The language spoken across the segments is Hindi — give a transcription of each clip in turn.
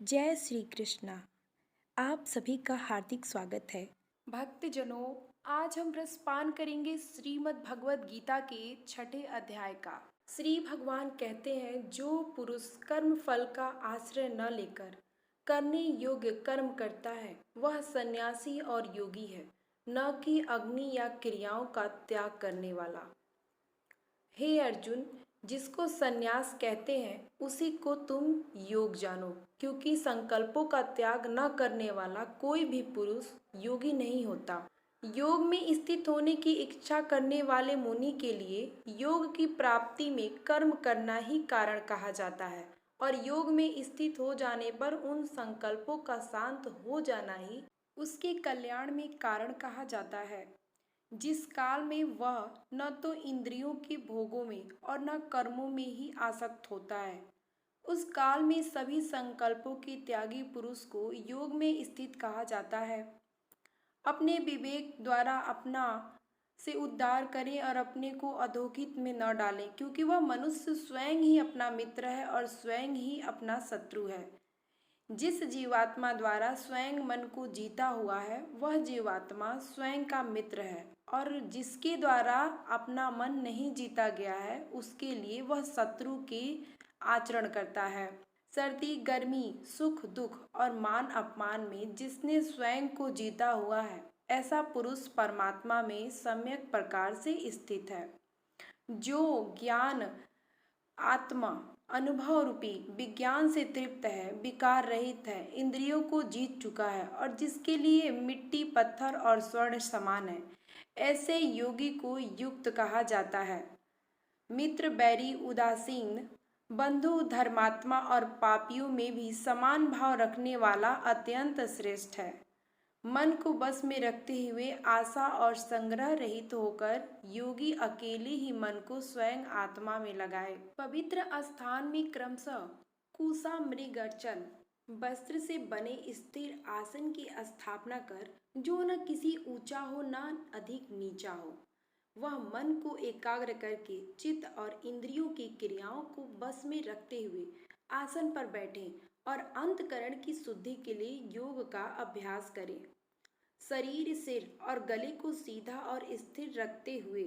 जय श्री कृष्णा। आप सभी का हार्दिक स्वागत है। भक्तजनों, आज हम रसपान करेंगे श्रीमद् भगवद गीता के 6ठे अध्याय का। श्री भगवान कहते हैं, जो पुरुष कर्म फल का आश्रय न लेकर करने योग्य कर्म करता है वह सन्यासी और योगी है, न कि अग्नि या क्रियाओं का त्याग करने वाला। हे अर्जुन, जिसको सन्यास कहते हैं उसी को तुम योग जानो, क्योंकि संकल्पों का त्याग न करने वाला कोई भी पुरुष योगी नहीं होता। योग में स्थित होने की इच्छा करने वाले मुनि के लिए योग की प्राप्ति में कर्म करना ही कारण कहा जाता है, और योग में स्थित हो जाने पर उन संकल्पों का शांत हो जाना ही उसके कल्याण में कारण कहा जाता है। जिस काल में वह न तो इंद्रियों के भोगों में और न कर्मों में ही आसक्त होता है, उस काल में सभी संकल्पों के त्यागी पुरुष को योग में स्थित कहा जाता है। अपने विवेक द्वारा अपना से उद्धार करें और अपने को अधोगति में न डालें, क्योंकि वह मनुष्य स्वयं ही अपना मित्र है और स्वयं ही अपना शत्रु है। जिस जीवात्मा द्वारा स्वयं मन को जीता हुआ है वह जीवात्मा स्वयं का मित्र है, और जिसके द्वारा अपना मन नहीं जीता गया है उसके लिए वह शत्रु के आचरण करता है। सर्दी गर्मी सुख दुख और मान अपमान में जिसने स्वयं को जीता हुआ है, ऐसा पुरुष परमात्मा में सम्यक प्रकार से स्थित है। जो ज्ञान आत्मा अनुभव रूपी विज्ञान से तृप्त है, विकार रहित है, इंद्रियों को जीत चुका है और जिसके लिए मिट्टी पत्थर और स्वर्ण समान है, ऐसे योगी को युक्त कहा जाता है। मित्र बैरी उदासीन बंधु धर्मात्मा और पापियों में भी समान भाव रखने वाला अत्यंत श्रेष्ठ है। मन को बस में रखते हुए आशा और संग्रह रहित होकर योगी अकेले ही मन को स्वयं आत्मा में लगाए। पवित्र स्थान में क्रमशः कुशा मृगर्चन वस्त्र से बने स्थिर आसन की स्थापना कर, जो न किसी ऊंचा हो न अधिक नीचा हो, वह मन को एकाग्र करके चित्त और इंद्रियों की क्रियाओं को बस में रखते हुए आसन पर बैठे और अंतकरण की शुद्धि के लिए योग का अभ्यास करें। शरीर सिर और गले को सीधा और स्थिर रखते हुए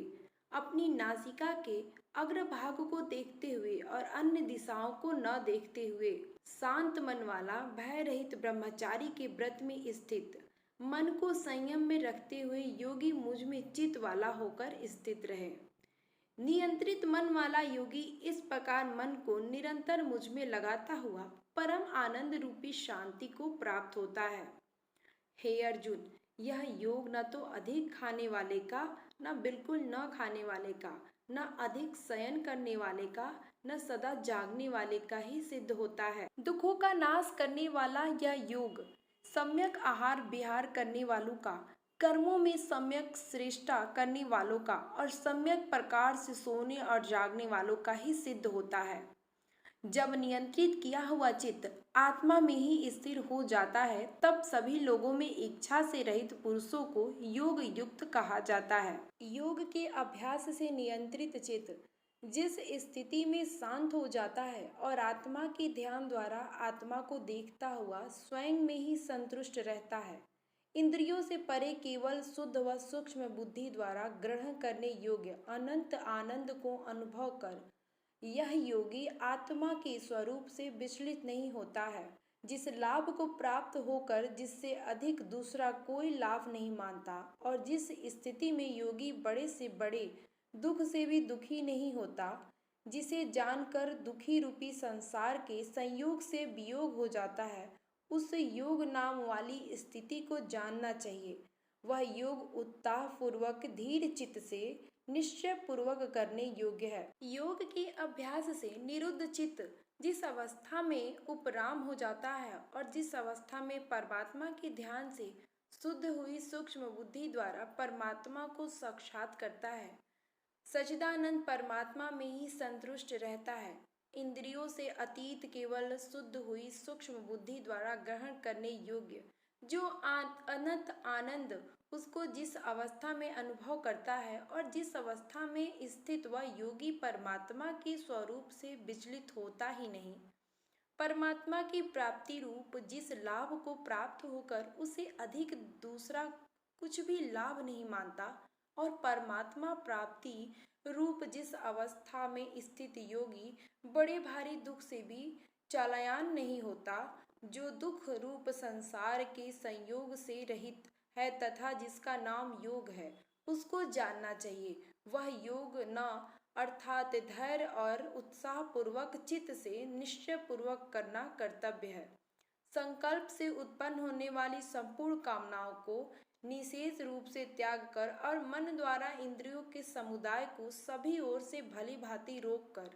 अपनी नासिका के अग्रभाग को देखते हुए और अन्य दिशाओं को न देखते हुए शांत मन वाला भय रहित ब्रह्मचारी के व्रत में स्थित मन को संयम में रखते हुए योगी मुझ में चित वाला होकर स्थित रहे। नियंत्रित मन वाला योगी इस प्रकार मन को निरंतर मुझ में लगाता हुआ परम आनंद रूपी शांति को प्राप्त होता है। हे अर्जुन, यह योग न तो अधिक खाने वाले का, न बिल्कुल न खाने वाले का, न अधिक शयन करने वाले का, न सदा जागने वाले का ही सिद्ध होता है। दुखों का नाश करने वाला यह योग सम्यक आहार विहार करने वालों का, कर्मों में सम्यक श्रेष्ठता करने वालों का और सम्यक प्रकार से सोने और जागने वालों का ही सिद्ध होता है। जब नियंत्रित किया हुआ चित्त आत्मा में ही स्थिर हो जाता है, तब सभी लोगों में इच्छा से रहित पुरुषों को योग युक्त कहा जाता है। योग के अभ्यास से नियंत्रित चित्त जिस स्थिति में शांत हो जाता है और आत्मा के ध्यान द्वारा आत्मा को देखता हुआ स्वयं में ही संतुष्ट रहता है, इंद्रियों से परे केवल शुद्ध व सूक्ष्म बुद्धि द्वारा ग्रहण करने योग्य अनंत आनंद को अनुभव कर यह योगी आत्मा के स्वरूप से विचलित नहीं होता है। जिस लाभ को प्राप्त होकर जिससे अधिक दूसरा कोई लाभ नहीं मानता, और जिस स्थिति में योगी बड़े से बड़े दुख से भी दुखी नहीं होता, जिसे जानकर दुखी रूपी संसार के संयोग से वियोग हो जाता है, उस योग नाम वाली स्थिति को जानना चाहिए। वह योग उत्साह पूर्वक धीर चित्त से निश्चय पूर्वक करने योग्य है। योग के अभ्यास से निरुद्ध चित्त जिस अवस्था में उपराम हो जाता है और जिस अवस्था में परमात्मा के ध्यान से शुद्ध हुई सूक्ष्म बुद्धि द्वारा परमात्मा को साक्षात करता है, सच्चिदानंद परमात्मा में ही संतुष्ट रहता है, इंद्रियों से अतीत केवल शुद्ध हुई सूक्ष्म बुद्धि द्वारा ग्रहण करने योग्य जो अनंत आनंद उसको जिस अवस्था में अनुभव करता है, और जिस अवस्था में स्थित वह योगी परमात्मा के स्वरूप से विचलित होता ही नहीं, परमात्मा की प्राप्ति रूप जिस लाभ को प्राप्त होकर उसे अधिक दूसरा कुछ भी लाभ नहीं मानता, और परमात्मा प्राप्ति रूप जिस अवस्था में स्थित योगी बड़े भारी दुख से भी चलायमान नहीं होता, जो दुख रूप संसार के संयोग से रहित है तथा जिसका नाम योग है, उसको जानना चाहिए। वह योग न अर्थात धैर्य और उत्साह पूर्वक चित्त से निश्चय पूर्वक करना कर्तव्य है। संकल्प से उत्पन्न होने वाली संपूर्ण कामनाओं को निशेष रूप से त्याग कर और मन द्वारा इंद्रियों के समुदाय को सभी ओर से भली भांति रोक कर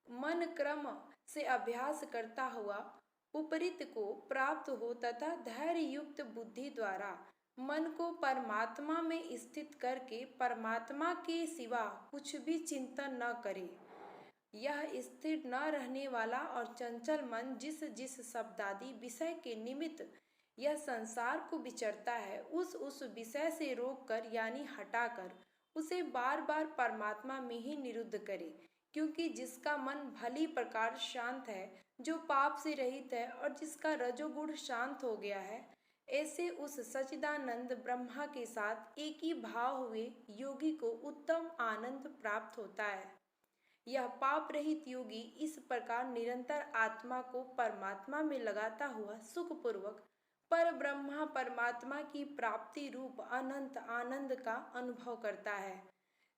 मन क्रम से अभ्यास करता हुआ उपरित को प्राप्त हो तथा धैर्य युक्त बुद्धि द्वारा मन को परमात्मा में स्थित करके परमात्मा के सिवा कुछ भी चिंतन न करे। यह स्थिर न रहने वाला और चंचल मन जिस जिस शब्दादि विषय के निमित्त यह संसार को विचरता है, उस विषय से रोक कर यानी हटाकर उसे बार बार परमात्मा में ही निरुद्ध करे। क्योंकि जिसका मन भली प्रकार शांत है, जो पाप से रहित है और जिसका रजोगुण शांत हो गया है, ऐसे उस सच्चिदानंद ब्रह्मा के साथ एक ही भाव हुए योगी को उत्तम आनंद प्राप्त होता है। यह पाप रहित योगी इस प्रकार निरंतर आत्मा को परमात्मा में लगाता हुआ सुखपूर्वक पर ब्रह्मा परमात्मा की प्राप्ति रूप अनंत आनंद का अनुभव करता है।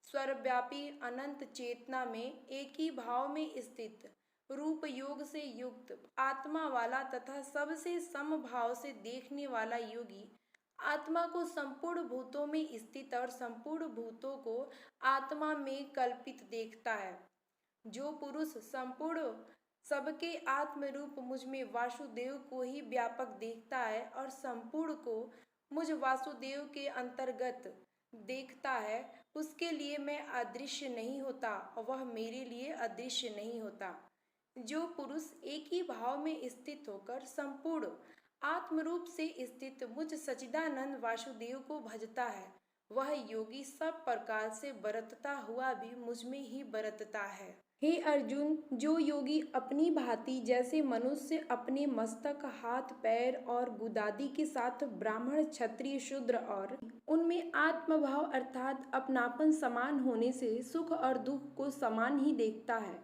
सर्वव्यापी अनंत चेतना में एक ही भाव में स्थित रूप योग से युक्त आत्मा वाला तथा सबसे समभाव से देखने वाला योगी आत्मा को संपूर्ण भूतों में स्थित और संपूर्ण भूतों को आत्मा में कल्पित देखता है। जो पुरुष संपूर्ण सबके आत्म रूप मुझ में वासुदेव को ही व्यापक देखता है और संपूर्ण को मुझ वासुदेव के अंतर्गत देखता है, उसके लिए मैं अदृश्य नहीं होता और वह मेरे लिए अदृश्य नहीं होता। जो पुरुष एक ही भाव में स्थित होकर संपूर्ण आत्मरूप से स्थित मुझ सच्चिदानंद वासुदेव को भजता है, वह योगी सब प्रकार से बरतता हुआ भी मुझ में ही बरतता है। हे अर्जुन, जो योगी अपनी भांति जैसे मनुष्य अपने मस्तक, हाथ, पैर और गुदादि के साथ ब्राह्मण, क्षत्रिय, शूद्र और उनमें आत्मभाव अर्थात अपनापन समान होने से सुख और दुख को समान ही देखता है,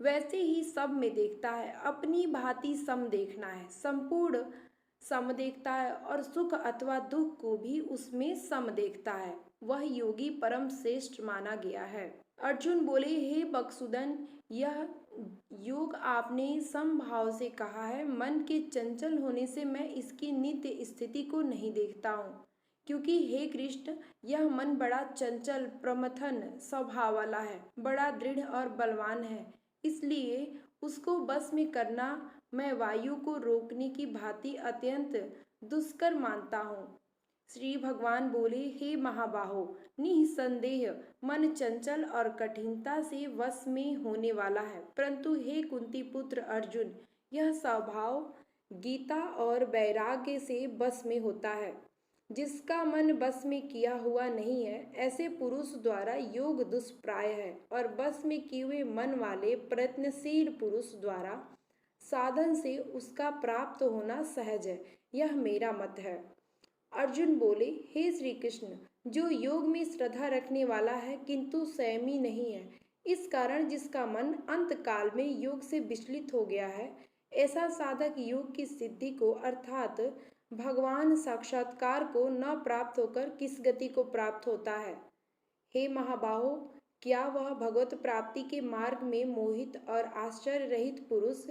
वैसे ही सब में देखता है। अपनी भांति सम देखना है, संपूर्ण सम देखता है और सुख अथवा दुख को भी उसमें सम देखता है, वह योगी परम श्रेष्ठ माना गया है। अर्जुन बोले, हे बकसुदन, यह योग आपने समभाव से कहा है। मन के चंचल होने से मैं इसकी नित्य स्थिति को नहीं देखता हूँ, क्योंकि हे कृष्ण, यह मन बड़ा चंचल प्रमथन स्वभाव वाला है, बड़ा दृढ़ और बलवान है, इसलिए उसको बस में करना मैं वायु को रोकने की भांति अत्यंत दुष्कर मानता हूँ। श्री भगवान बोले, हे महाबाहो, निसंदेह मन चंचल और कठिनता से वश में होने वाला है, परंतु हे कुंती पुत्र अर्जुन, यह स्वभाव गीता और वैराग्य से बस में होता है। जिसका मन बस में किया हुआ नहीं है, ऐसे पुरुष द्वारा योग दुष्प्राय है, और बस में किए हुए मन वाले प्रयत्नशील पुरुष द्वारा साधन से उसका प्राप्त होना सहज है, यह मेरा मत है। अर्जुन बोले, हे श्री कृष्ण, जो योग में श्रद्धा रखने वाला है किंतु संयमी नहीं है, इस कारण जिसका मन अंत काल में योग से विचलित हो गया है, ऐसा साधक योग की सिद्धि को अर्थात भगवान साक्षात्कार को न प्राप्त होकर किस गति को प्राप्त होता है। हे महाबाहो, क्या वह भगवत प्राप्ति के मार्ग में मोहित और आश्चर्य रहित पुरुष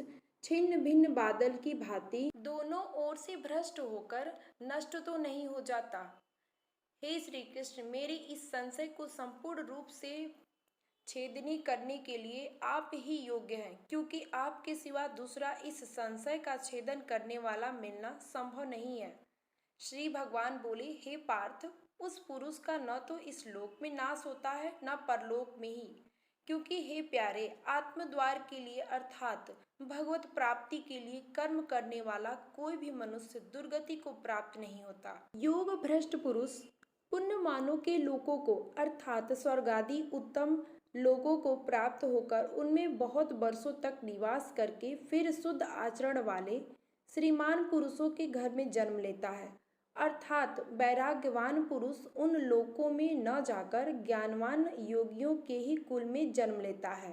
छिन्न भिन्न बादल की भांति दोनों ओर से भ्रष्ट होकर नष्ट तो नहीं हो जाता? हे श्री कृष्ण, मेरे इस संशय को संपूर्ण रूप से छेदनी करने के लिए आप ही योग्य हैं, क्योंकि आपके सिवा दूसरा इस संशय का छेदन करने वाला मिलना संभव नहीं है। श्री भगवान बोले, हे पार्थ, उस पुरुष का न तो इस लोक में नाश होता है न परलोक में ही, क्योंकि हे प्यारे, आत्मद्वार के लिए अर्थात भगवत प्राप्ति के लिए कर्म करने वाला कोई भी मनुष्य दुर्गति को प्राप्त नहीं होता। योग भ्रष्ट पुरुष पुण्यमानों के लोकों को अर्थात स्वर्ग आदि उत्तम लोगों को प्राप्त होकर उनमें बहुत वर्षों तक निवास करके फिर शुद्ध आचरण वाले श्रीमान पुरुषों के घर में जन्म लेता है। अर्थात वैराग्यवान पुरुष उन लोकों में न जाकर ज्ञानवान योगियों के ही कुल में जन्म लेता है।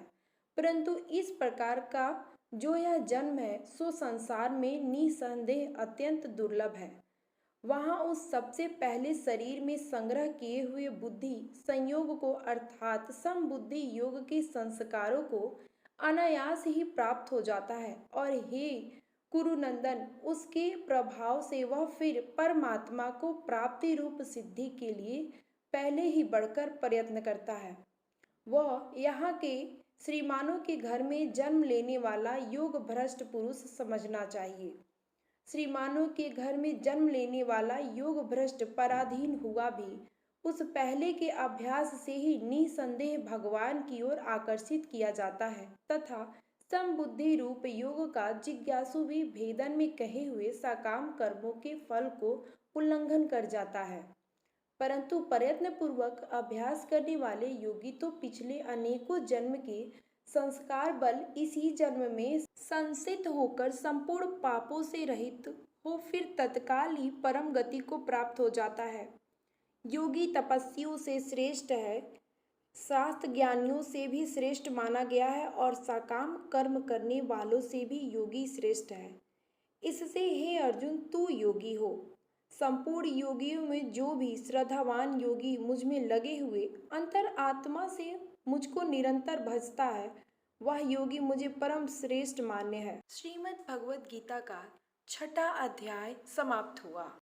परंतु इस प्रकार का जो यह जन्म है सो संसार में निसंदेह अत्यंत दुर्लभ है। वहाँ उस सबसे पहले शरीर में संग्रह किए हुए बुद्धि संयोग को अर्थात समबुद्धि योग के संस्कारों को अनायास ही प्राप्त हो जाता है और हे कुरुनंदन उसके प्रभाव से वह फिर परमात्मा को प्राप्ति रूप सिद्धि के लिए पहले ही बढ़कर प्रयत्न करता है। वह यहाँ के श्रीमानों के घर में जन्म लेने वाला योग भ्रष्ट पुरुष समझना चाहिए। श्रीमानों के घर में जन्म लेने वाला योग भ्रष्ट पराधीन हुआ भी उस पहले के अभ्यास से ही निसंदेह भगवान की ओर आकर्षित किया जाता है तथा समबुद्धि रूप योग का जिज्ञासु भी भेदन में कहे हुए सकाम कर्मों के फल को उल्लंघन कर जाता है। परंतु प्रयत्न पूर्वक अभ्यास करने वाले योगी तो पिछले अनेकों जन्म के संस्कार बल इसी जन्म में संसित होकर संपूर्ण पापों से रहित हो फिर तत्काल ही परम गति को प्राप्त हो जाता है। योगी तपस्वियों से श्रेष्ठ है, शास्त्र ज्ञानियों से भी श्रेष्ठ माना गया है और सकाम कर्म करने वालों से भी योगी श्रेष्ठ है। इससे हे अर्जुन तू योगी हो। संपूर्ण योगियों में जो भी श्रद्धावान योगी मुझ में लगे हुए अंतर आत्मा से मुझको निरंतर भजता है वह योगी मुझे परम श्रेष्ठ मान्य है। श्रीमद् भगवद गीता का 6वां अध्याय समाप्त हुआ।